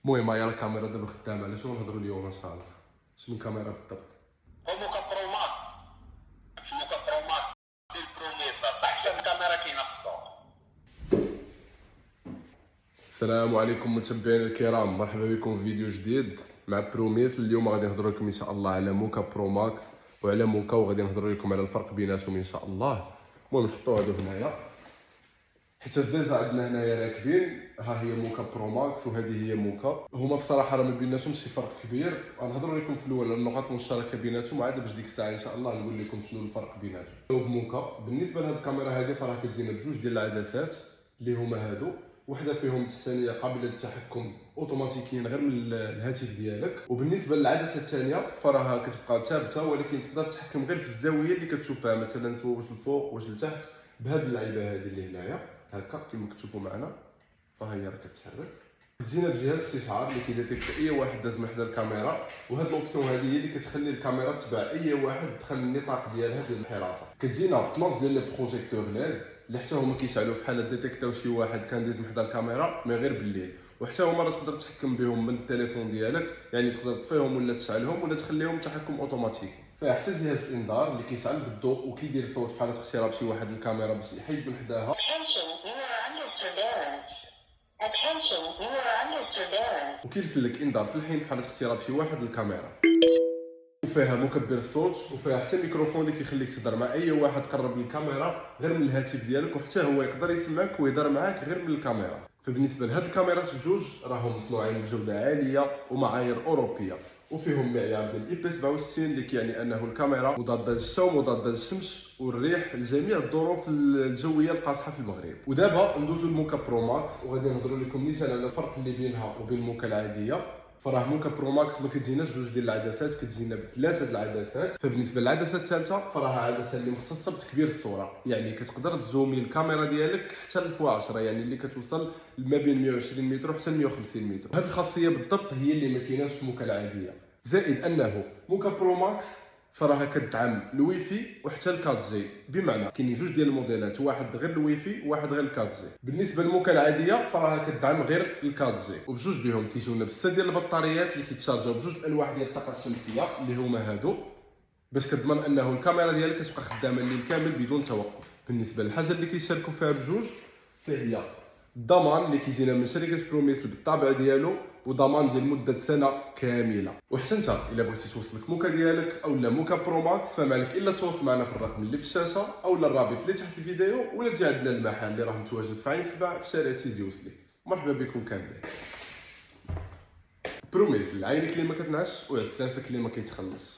المهم هاي راه الكاميرا دابا خدامه، على شنو نهضروا اليوم ان شاء الله؟ اش من كاميرا بالضبط؟ موكا برو ماكس. موكا برو ماكس دي البروميسا احسن كاميرا كاينه في السوق. السلام عليكم متابعينا الكرام، مرحبا بكم في فيديو جديد مع بروميس. اليوم غادي نهضروا لكم ان شاء الله على موكا برو ماكس وعلى موكا، وغادي نهضروا لكم على الفرق بيناتهم ان شاء الله. المهم نحطوا هادو هنايا حيت ديجا عندنا هنايا راكبين. ها هي موكا برو ماكس وهذه هي موكا. هما بصراحه راه ما بيناتهمش شي فرق كبير. غنهضروا لكم في الاول على النقاط المشتركه بيناتهم، وعاد باش ديك الساعه ان شاء الله نقول لكم شنو الفرق بيناتهم. موكا بالنسبه لهاد الكاميرا هذه فراه كتجينا بجوج ديال العدسات اللي هما هادو. وحده فيهم الثانيه قابله للتحكم اوتوماتيكيا غير من الهاتف ديالك، وبالنسبه للعدسه الثانيه فراها كتبقى ثابته، ولكن تقدر تتحكم غير في الزاويه اللي كتشوفها، مثلا سواء واش للفوق واش لتحت. بهاد اللعيبه هذه اللي هنايا هكا كما كتشوفوا معنا، فهي راه كتحرك. جينا بجهاز استشعار اللي كيديتيكت اي واحد داز من حدا الكاميرا، وهاد لوبسيون هذه هي اللي كتخلي الكاميرا تتبع اي واحد دخل النطاق ديالها ديال الحراسه. كتجينا بطلونج ديال لي بروجيكتور ليد اللي حتى هما كيشعلوا في حاله ديتيكتاو شي واحد كان داز من حدا الكاميرا مي غير بالليل، وحتى هما راه تقدر تحكم بهم من التليفون ديالك، يعني تقدر تطفيهم ولا تشعلهم ولا تخليهم تحكم اوتوماتيكي. فيها حتى جهاز الانذار اللي كيشعل بالضوء وكيدير صوت في حاله اقتراب شي واحد الكاميرا باش يحيد من حداها. وكيرسل لك انذار في الحين في حاله اقتراب شي واحد الكاميرا. وفيها مكبر الصوت، وفيها حتى ميكروفون اللي كيخليك تهضر مع اي واحد قرب للكاميرا غير من الهاتف ديالك، وحتى هو يقدر يسمعك ويهضر معاك غير من الكاميرا. فبالنسبه لهاد الكاميرات بجوج راهم مصنوعين بجوده عاليه ومعايير اوروبيه، وفيهم معيار ديال اي بي 67 اللي كيعني انه الكاميرا مضاده للشتا ومضاده للشمس والريح لجميع الظروف الجويه القاصحه في المغرب. ودابا ندوزو لموكا برو ماكس، وغادي نهضروا لكم نيشان على الفرق اللي بينها وبين الموكا العاديه. فراه موكا برو ماكس ما كتجيناش بجوج ديال العدسات، كتجينا بثلاثه د العدسات. فبالنسبه للعدسه الثالثه فراها عدسه اللي مختصه بتكبير الصوره، يعني كتقدر تزومي الكاميرا ديالك حتى ل 10، يعني اللي كتوصل ما بين 120 متر وحتى 150 متر. هذه الخاصيه بالضبط هي اللي ما كايناش في موكا العاديه، زائد انه موكا برو ماكس فراها كتدعم الويفي وحتى ال 4 جي. بمعنى كاينين جوج ديال الموديلات، واحد غير الويفي وواحد غير ال 4 جي. بالنسبه للموكا العاديه فراها كتدعم غير ال 4 جي، وبجوج بهم كيجيونا بزاف ديال البطاريات اللي كيتشارجاو بجوج الانواع ديال الطاقه الشمسيه اللي هما هادو، باش كتضمن انه الكاميرا ديالك كتبقى خدامه الليل كامل بدون توقف. بالنسبه للحاجه اللي كيشاركوا فيها بجوج فهي الضمان اللي كيجينا من شركه بروميس بالطابع ديالو، وضمان ديال مده سنه كامله. وحتى انت الا بغيتي توصلك موكا ديالك او لا موكا برو ماكس فما عليك الا تواصل معنا في الرقم اللي في الشاشه او الرابط اللي تحت الفيديو، ولا تجي عندنا المحل اللي راه متواجد في عين سبع في شارع تيزي وسلي. مرحبا بكم كاملين. بروميس، لعينك اللي ما كتنعش وعساسك اللي ما كيتخلصش.